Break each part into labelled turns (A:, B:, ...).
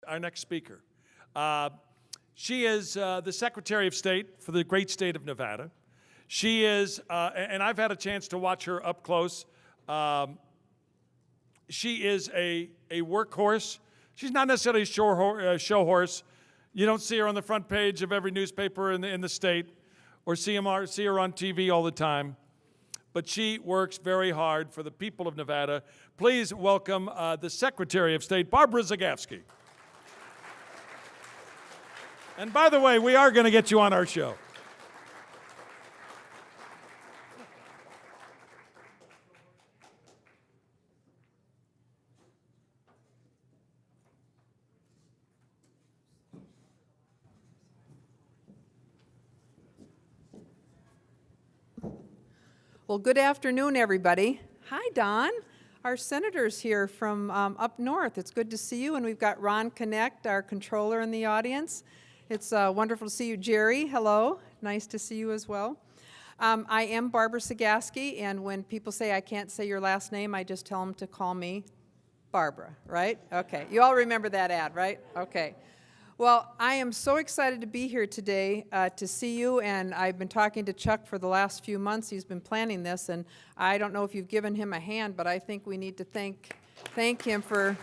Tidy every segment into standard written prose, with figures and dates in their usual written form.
A: our next speaker. She is the Secretary of State for the great state of Nevada. She is, and I've had a chance to watch her up close. She is a workhorse. She's not necessarily a show horse. You don't see her on the front page of every newspaper in the state or see her on TV all the time. But she works very hard for the people of Nevada. Please welcome the Secretary of State, Barbara Cegavske. And by the way, we are going to get you on our show.
B: Well, good afternoon, everybody. Hi, Don. Our senator's here from up north. It's good to see you, and we've got Ron Connect, our controller, in the audience. It's wonderful to see you. Jerry, hello. Nice to see you as well. I am Barbara Cegavske, and when people say I can't say your last name, I just tell them to call me Barbara, right? Okay. You all remember that ad, right? Okay. Well, I am so excited to be here today to see you, and I've been talking to Chuck for the last few months. He's been planning this, and I don't know if you've given him a hand, but I think we need to thank him for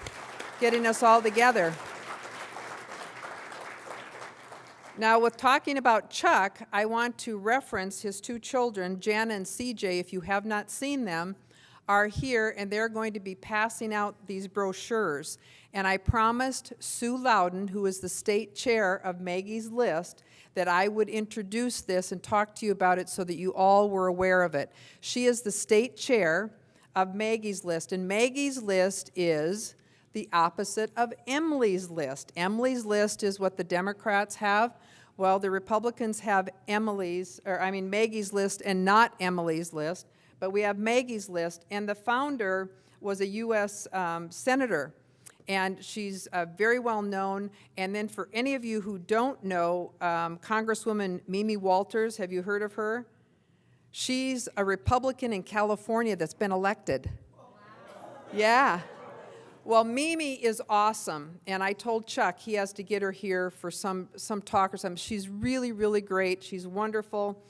B: getting us all together. Now, with talking about Chuck, I want to reference his two children, Jana and CJ. If you have not seen them, are here, and they're going to be passing out these brochures. And I promised Sue Loudon, who is the state chair of Maggie's List, that I would introduce this and talk to you about it so that you all were aware of it. She is the state chair of Maggie's List, and Maggie's List is the opposite of Emily's List. Emily's List is what the Democrats have. Well, the Republicans have Maggie's List and not Emily's List. But we have Maggie's List, and the founder was a U.S. senator, and she's very well known. And then for any of you who don't know, Congresswoman Mimi Walters, have you heard of her? She's a Republican in California that's been elected. Yeah. Well, Mimi is awesome, and I told Chuck he has to get her here for some talk or something. She's really, really great. She's wonderful.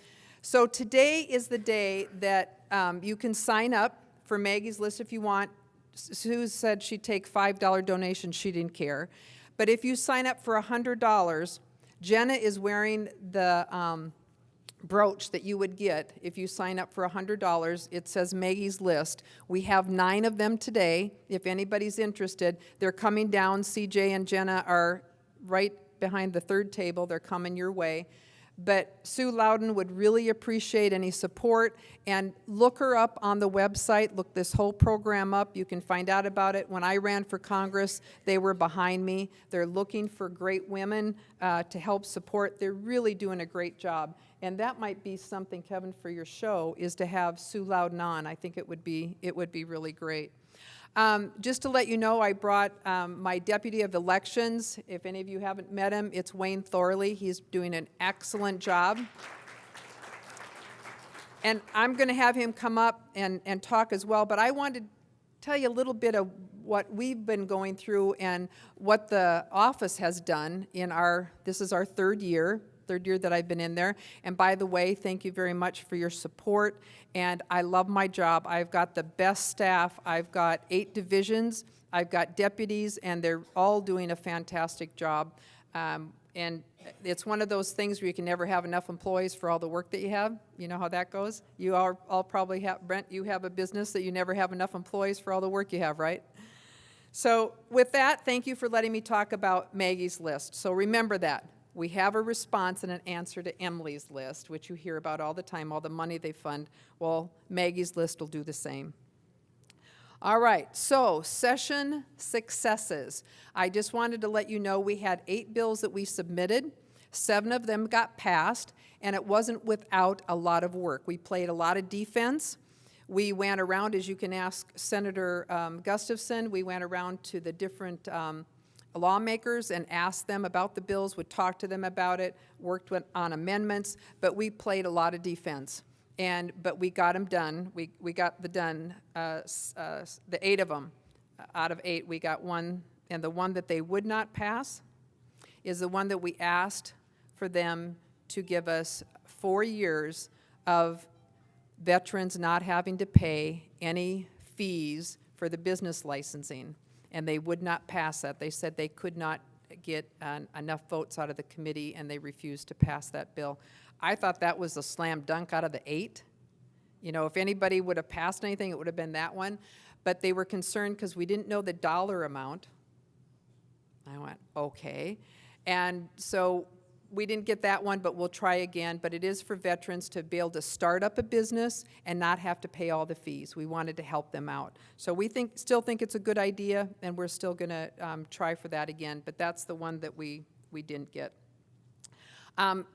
B: So today is the day that you can sign up for Maggie's List if you want. Sue said she'd take $5 donations. She didn't care. But if you sign up for $100, Jenna is wearing the brooch that you would get if you sign up for $100. It says Maggie's List. We have 9 of them today. If anybody's interested, they're coming down. CJ and Jenna are right behind the third table. They're coming your way. But Sue Loudon would really appreciate any support, and look her up on the website. Look this whole program up. You can find out about it. When I ran for Congress, they were behind me. They're looking for great women to help support. They're really doing a great job. And that might be something, Kevin, for your show, is to have Sue Loudon on. I think it would be really great. Just to let you know, I brought my Deputy of Elections. If any of you haven't met him, it's Wayne Thorley. He's doing an excellent job. And I'm going to have him come up and talk as well. But I wanted to tell you a little bit of what we've been going through and what the office has done this is our third year that I've been in there. And by the way, thank you very much for your support. And I love my job. I've got the best staff. I've got 8 divisions. I've got deputies, and they're all doing a fantastic job. And it's one of those things where you can never have enough employees for all the work that you have. You know how that goes? You all probably have, Brent, you have a business that you never have enough employees for all the work you have, right? So with that, thank you for letting me talk about Maggie's List. So remember that. We have a response and an answer to Emily's List, which you hear about all the time, all the money they fund. Well, Maggie's List will do the same. All right, so session successes. I just wanted to let you know we had 8 bills that we submitted. 7 of them got passed, and it wasn't without a lot of work. We played a lot of defense. We went around, as you can ask Senator Gustafson, we went around to the different lawmakers and asked them about the bills, would talk to them about it, worked on amendments, but we played a lot of defense. But we got them done. We got the 8 of them. Out of 8, we got one And the one that they would not pass is the one that we asked for them to give us 4 years of veterans not having to pay any fees for the business licensing. And they would not pass that. They said they could not get enough votes out of the committee, and they refused to pass that bill. I thought that was a slam dunk out of the 8. You know, if anybody would have passed anything, it would have been that one. But they were concerned because we didn't know the dollar amount. I went, okay. And so we didn't get that one, but we'll try again. But it is for veterans to be able to start up a business and not have to pay all the fees. We wanted to help them out. So we still think it's a good idea, and we're still going to try for that again. But that's the one that we didn't get.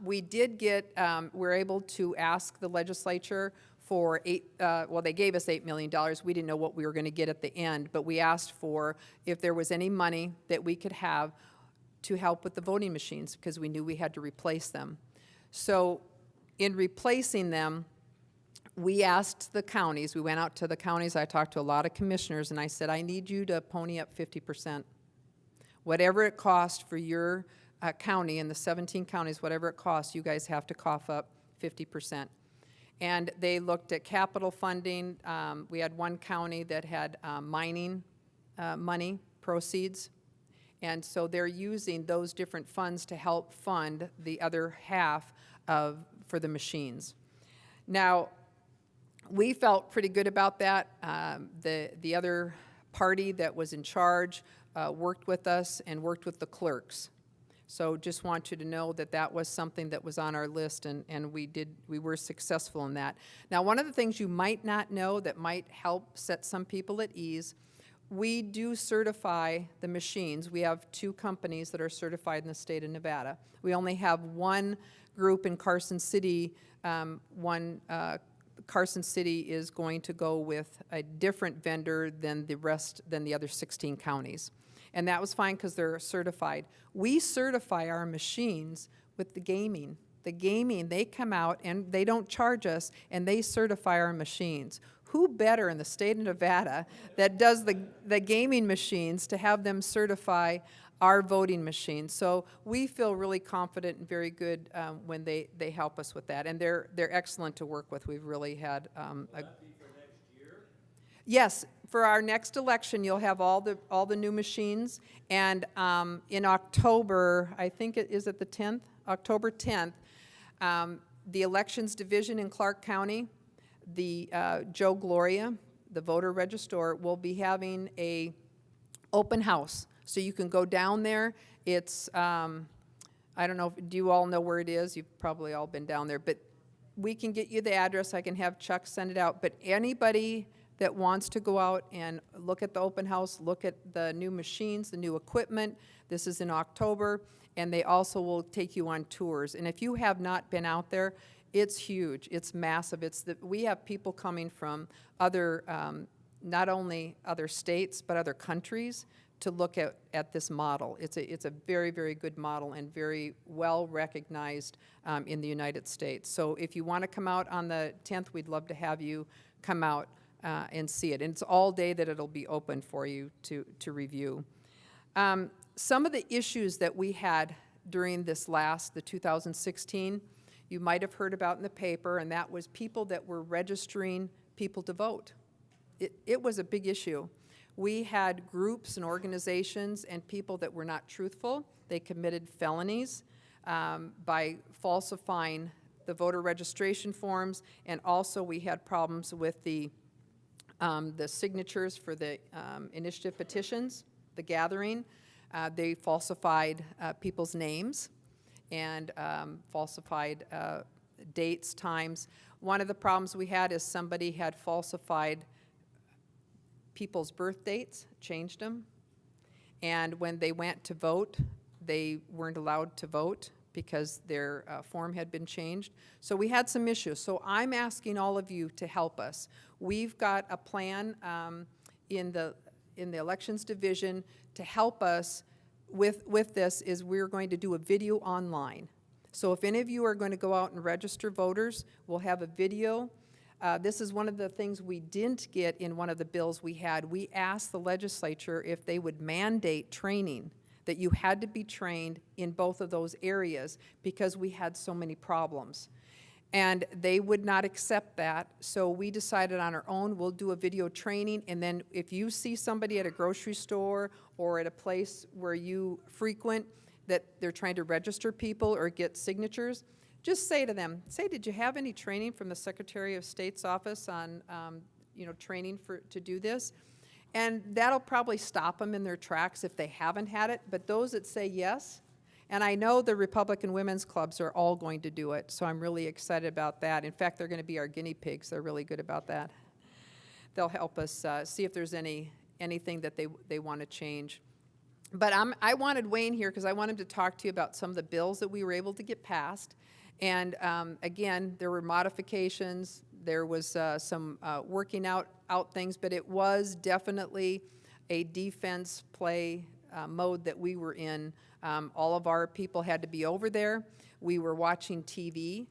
B: We did get, we're able to ask the legislature for they gave us $8 million. We didn't know what we were going to get at the end, but we asked for if there was any money that we could have to help with the voting machines, because we knew we had to replace them. So in replacing them, we asked the counties, we went out to the counties, I talked to a lot of commissioners, and I said, I need you to pony up 50%. Whatever it costs for your county, in the 17 counties, whatever it costs, you guys have to cough up 50%. And they looked at capital funding. We had one county that had mining money, proceeds. And so they're using those different funds to help fund the other half for the machines. Now, we felt pretty good about that. The other party that was in charge worked with us and worked with the clerks. So just want you to know that that was something that was on our list, and we were successful in that. Now, one of the things you might not know that might help set some people at ease, we do certify the machines. We have 2 companies that are certified in the state of Nevada. We only have one group in Carson City. Carson City is going to go with a different vendor than the other 16 counties. And that was fine because they're certified. We certify our machines with the gaming. The gaming, they come out and they don't charge us, and they certify our machines. Who better in the state of Nevada that does the gaming machines to have them certify our voting machines? So we feel really confident and very good when they help us with that. And they're excellent to work with. We've really had
A: Will that be for next year?
B: Yes, for our next election, you'll have all the new machines. And in October, I think is it the 10th? October 10th, the Elections Division in Clark County, the Joe Gloria, the voter registrar, will be having a open house. So you can go down there. It's, I don't know, do you all know where it is? You've probably all been down there. But we can get you the address. I can have Chuck send it out. But anybody that wants to go out and look at the open house, look at the new machines, the new equipment, this is in October, and they also will take you on tours. And if you have not been out there, it's huge. It's massive. We have people coming from other, not only other states, but other countries to look at this model. It's a very, very good model and very well recognized in the United States. So if you want to come out on the 10th, we'd love to have you come out and see it. And it's all day that it'll be open for you to review. Some of the issues that we had during the 2016, you might have heard about in the paper, and that was people that were registering people to vote. It was a big issue. We had groups and organizations and people that were not truthful. They committed felonies by falsifying the voter registration forms, and also we had problems with the signatures for the initiative petitions, the gathering. They falsified people's names and falsified dates, times. One of the problems we had is somebody had falsified people's birth dates, changed them, and when they went to vote, they weren't allowed to vote because their form had been changed. So we had some issues. So I'm asking all of you to help us. We've got a plan in the Elections Division to help us with this. Is we're going to do a video online. So if any of you are going to go out and register voters, we'll have a video This is one of the things we didn't get in one of the bills we had. We asked the legislature if they would mandate training, that you had to be trained in both of those areas because we had so many problems. And they would not accept that, so we decided on our own, we'll do a video training, and then if you see somebody at a grocery store or at a place where you frequent that they're trying to register people or get signatures, just say to them, did you have any training from the Secretary of State's office on, training to do this? And that'll probably stop them in their tracks if they haven't had it, but those that say yes, and I know the Republican women's clubs are all going to do it, so I'm really excited about that. In fact, they're going to be our guinea pigs. They're really good about that. They'll help us see if there's anything that they want to change. But I wanted Wayne here because I want him to talk to you about some of the bills that we were able to get passed. And again, there were modifications. There was some working out things, but it was definitely a defense play mode that we were in. All of our people had to be over there. We were watching TV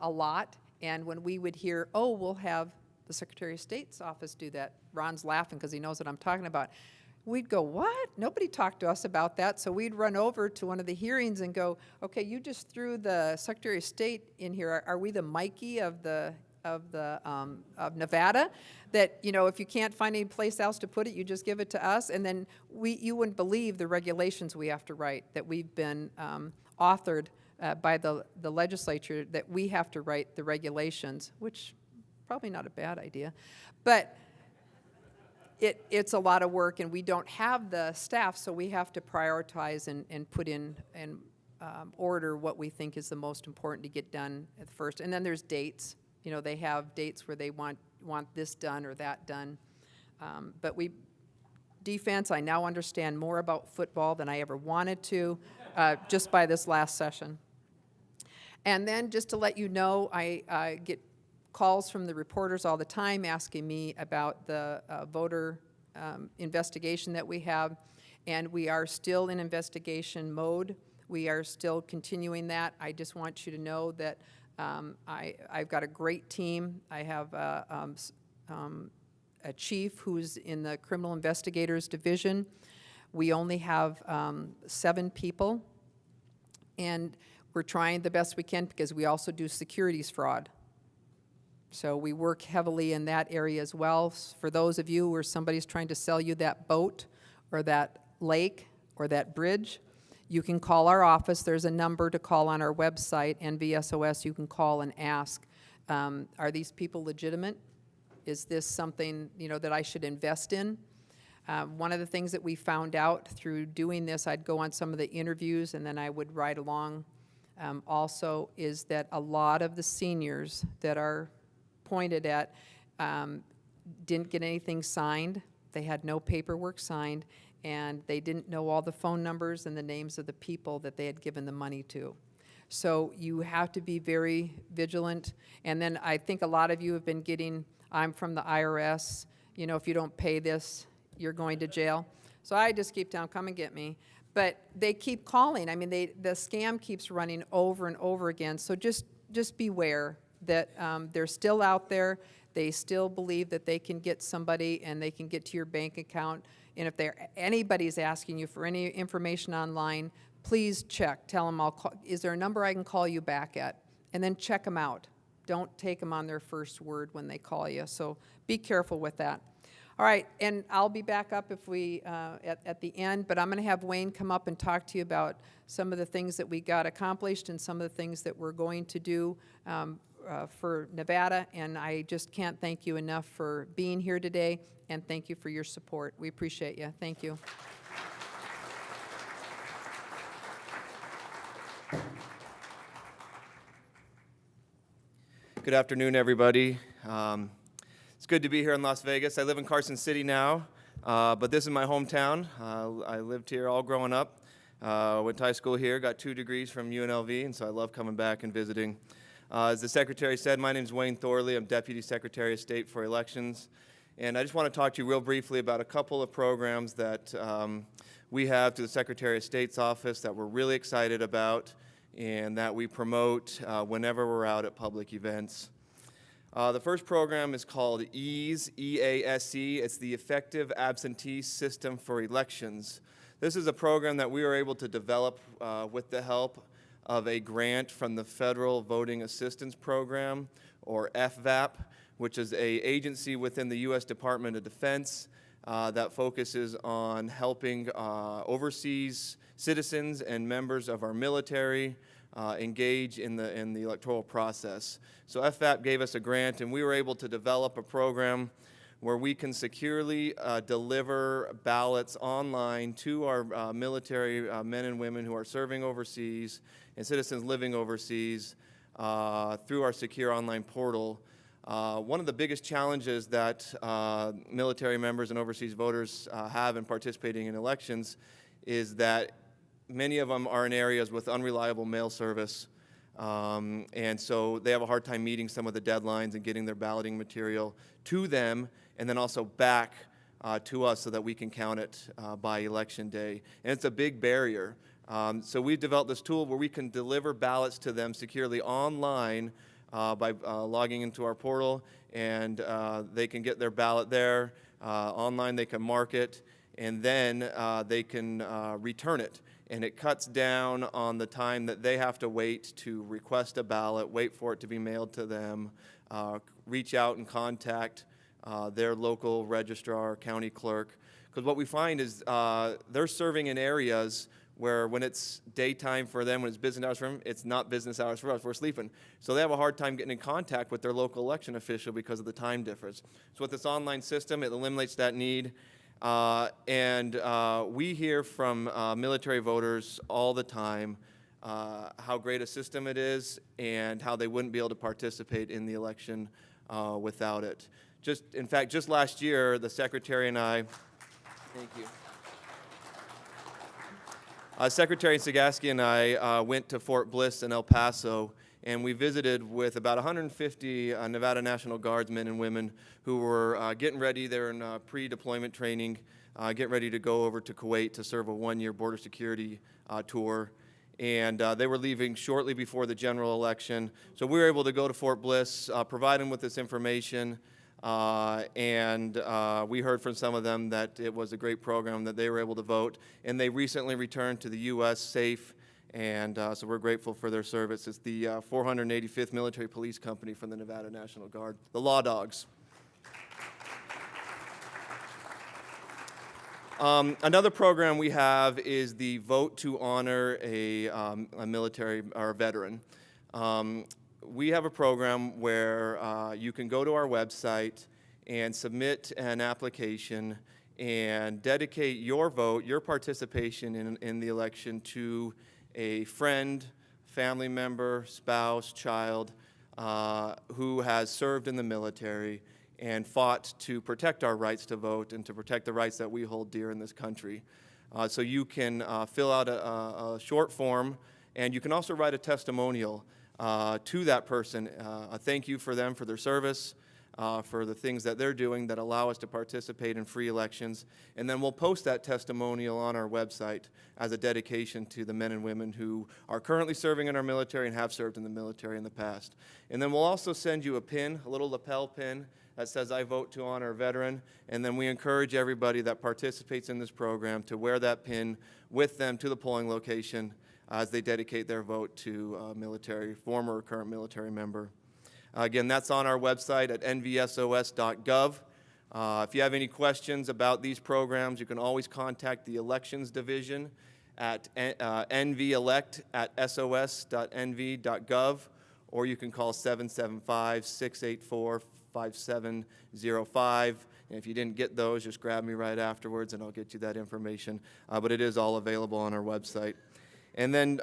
B: a lot, and when we would hear, oh, we'll have the Secretary of State's office do that, Ron's laughing because he knows what I'm talking about. We'd go, what? Nobody talked to us about that. So we'd run over to one of the hearings and go, okay, you just threw the Secretary of State in here. Are we the Mikey of Nevada? That, if you can't find any place else to put it, you just give it to us. And then you wouldn't believe the regulations we have to write, that we've been authored by the legislature, that we have to write the regulations, which probably not a bad idea. But it's a lot of work, and we don't have the staff, so we have to prioritize and put in and order what we think is the most important to get done at first. And then there's dates. They have dates where they want this done or that done. But defense, I now understand more about football than I ever wanted to, just by this last session. And then just to let you know, I get calls from the reporters all the time asking me about the voter investigation that we have, and we are still in investigation mode. We are still continuing that. I just want you to know that I've got a great team. I have a chief who's in the Criminal Investigators Division. We only have 7 people, and we're trying the best we can because we also do securities fraud. So we work heavily in that area as well. For those of you where somebody's trying to sell you that boat or that lake or that bridge, you can call our office. There's a number to call on our website, NVSOS. You can call and ask, are these people legitimate? Is this something that I should invest in? One of the things that we found out through doing this, I'd go on some of the interviews and then I would ride along also, is that a lot of the seniors that are pointed at didn't get anything signed. They had no paperwork signed, and they didn't know all the phone numbers and the names of the people that they had given the money to. So you have to be very vigilant. And then I think a lot of you have been getting, I'm from the IRS, if you don't pay this, you're going to jail. So I just keep telling them, come and get me. But they keep calling. I mean, the scam keeps running over and over again. So just beware that they're still out there. They still believe that they can get somebody and they can get to your bank account. And if anybody's asking you for any information online, please check. Tell them, is there a number I can call you back at? And then check them out. Don't take them on their first word when they call you. So be careful with that. All right, and I'll be back up if we at the end, but I'm going to have Wayne come up and talk to you about some of the things that we got accomplished and some of the things that we're going to do for Nevada, and I just can't thank you enough for being here today, and thank you for your support. We appreciate you. Thank you.
C: Good afternoon, everybody. It's good to be here in Las Vegas. I live in Carson City now, but this is my hometown. I lived here all growing up. Went to high school here, got 2 degrees from UNLV, and so I love coming back and visiting. As the Secretary said, my name is Wayne Thorley. I'm Deputy Secretary of State for Elections. And I just want to talk to you real briefly about a couple of programs that we have through the Secretary of State's office that we're really excited about and that we promote whenever we're out at public events. The first program is called EASE, E-A-S-E. It's the Effective Absentee System for Elections. This is a program that we were able to develop with the help of a grant from the Federal Voting Assistance Program, or FVAP, which is an agency within the U.S. Department of Defense that focuses on helping overseas citizens and members of our military engage in the electoral process. So FVAP gave us a grant, and we were able to develop a program where we can securely deliver ballots online to our military men and women who are serving overseas and citizens living overseas through our secure online portal. One of the biggest challenges that military members and overseas voters have in participating in elections is that many of them are in areas with unreliable mail service, and so they have a hard time meeting some of the deadlines and getting their balloting material to them and then also back to us so that we can count it by election day. And it's a big barrier. So we've developed this tool where we can deliver ballots to them securely online by logging into our portal, and they can get their ballot there. Online they can mark it, and then they can return it. And it cuts down on the time that they have to wait to request a ballot, wait for it to be mailed to them, reach out and contact their local registrar, county clerk. Because what we find is they're serving in areas where when it's daytime for them, when it's business hours for them, it's not business hours for us. We're sleeping. So they have a hard time getting in contact with their local election official because of the time difference. So with this online system, it eliminates that need. We hear from military voters all the time how great a system it is and how they wouldn't be able to participate in the election without it. In fact, just last year, the Secretary and I, thank you. Secretary Cegavske and I went to Fort Bliss in El Paso, and we visited with about 150 Nevada National Guardsmen and women who were getting ready. They're in pre-deployment training, getting ready to go over to Kuwait to serve a one-year border security tour. And they were leaving shortly before the general election. So we were able to go to Fort Bliss, provide them with this information, and we heard from some of them that it was a great program, that they were able to vote. And they recently returned to the U.S. safe, and so we're grateful for their service. It's the 485th Military Police Company from the Nevada National Guard, the Law Dogs. Another program we have is the Vote to Honor a military or a veteran. We have a program where you can go to our website and submit an application and dedicate your vote, your participation in the election to a friend, family member, spouse, child who has served in the military and fought to protect our rights to vote and to protect the rights that we hold dear in this country. So you can fill out a short form, and you can also write a testimonial to that person, a thank you for them for their service, for the things that they're doing that allow us to participate in free elections. And then we'll post that testimonial on our website as a dedication to the men and women who are currently serving in our military and have served in the military in the past. And then we'll also send you a pin, a little lapel pin that says, "I vote to honor a veteran." And then we encourage everybody that participates in this program to wear that pin with them to the polling location as they dedicate their vote to a military, former or current military member. Again, that's on our website at nvsos.gov. If you have any questions about these programs, you can always contact the Elections Division at nvelect@sos.nv.gov, or you can call 775-684-5705. And if you didn't get those, just grab me right afterwards and I'll get you that information. But it is all available on our website. And then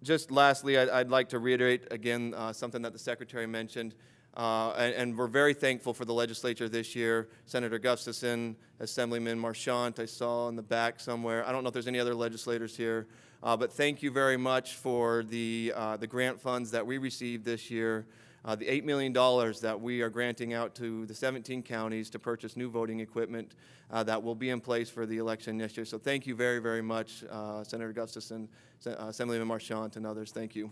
C: just lastly, I'd like to reiterate again something that the Secretary mentioned. And we're very thankful for the legislature this year. Senator Gustafson, Assemblyman Marchant, I saw in the back somewhere. I don't know if there's any other legislators here. But thank you very much for the grant funds that we received this year. The $8 million that we are granting out to the 17 counties to purchase new voting equipment that will be in place for the election next year. So thank you very, very much, Senator Gustafson, Assemblyman Marchant, and others. Thank you.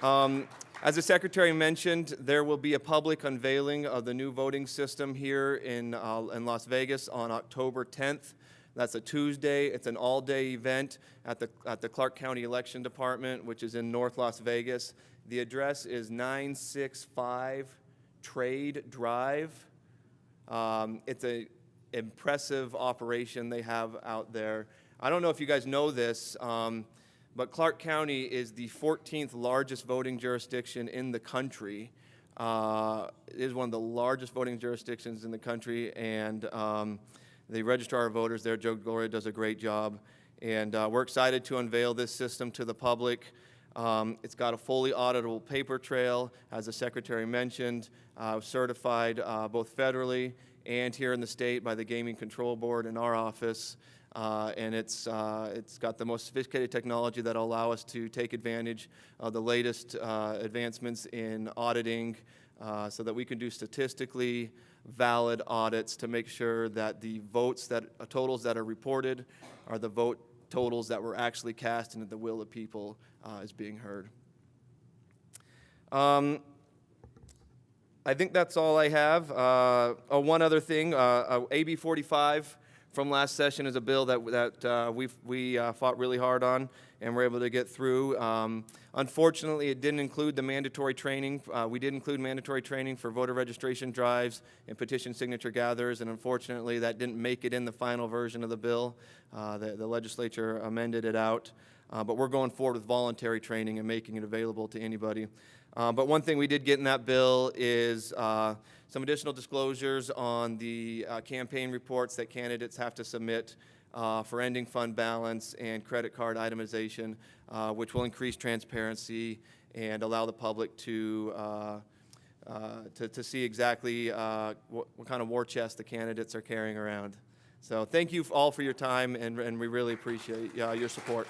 C: As the Secretary mentioned, there will be a public unveiling of the new voting system here in Las Vegas on October 10th. That's a Tuesday. It's an all-day event at the Clark County Election Department, which is in North Las Vegas. The address is 965 Trade Drive. It's an impressive operation they have out there. I don't know if you guys know this, but Clark County is the 14th largest voting jurisdiction in the country. It is one of the largest voting jurisdictions in the country, and the Registrar of Voters there, Joe Gloria, does a great job. And we're excited to unveil this system to the public. It's got a fully auditable paper trail, as the Secretary mentioned, certified both federally and here in the state by the Gaming Control Board in our office. And it's got the most sophisticated technology that will allow us to take advantage of the latest advancements in auditing so that we can do statistically valid audits to make sure that the totals that are reported are the vote totals that were actually cast and that the will of people is being heard. I think that's all I have. One other thing, AB 45 from last session is a bill that we fought really hard on and were able to get through. Unfortunately, it didn't include the mandatory training. We did include mandatory training for voter registration drives and petition signature gatherers, and unfortunately, that didn't make it in the final version of the bill. The legislature amended it out, but we're going forward with voluntary training and making it available to anybody. But one thing we did get in that bill is some additional disclosures on the campaign reports that candidates have to submit for ending fund balance and credit card itemization, which will increase transparency and allow the public to see exactly what kind of war chest the candidates are carrying around. So thank you all for your time, and we really appreciate your support.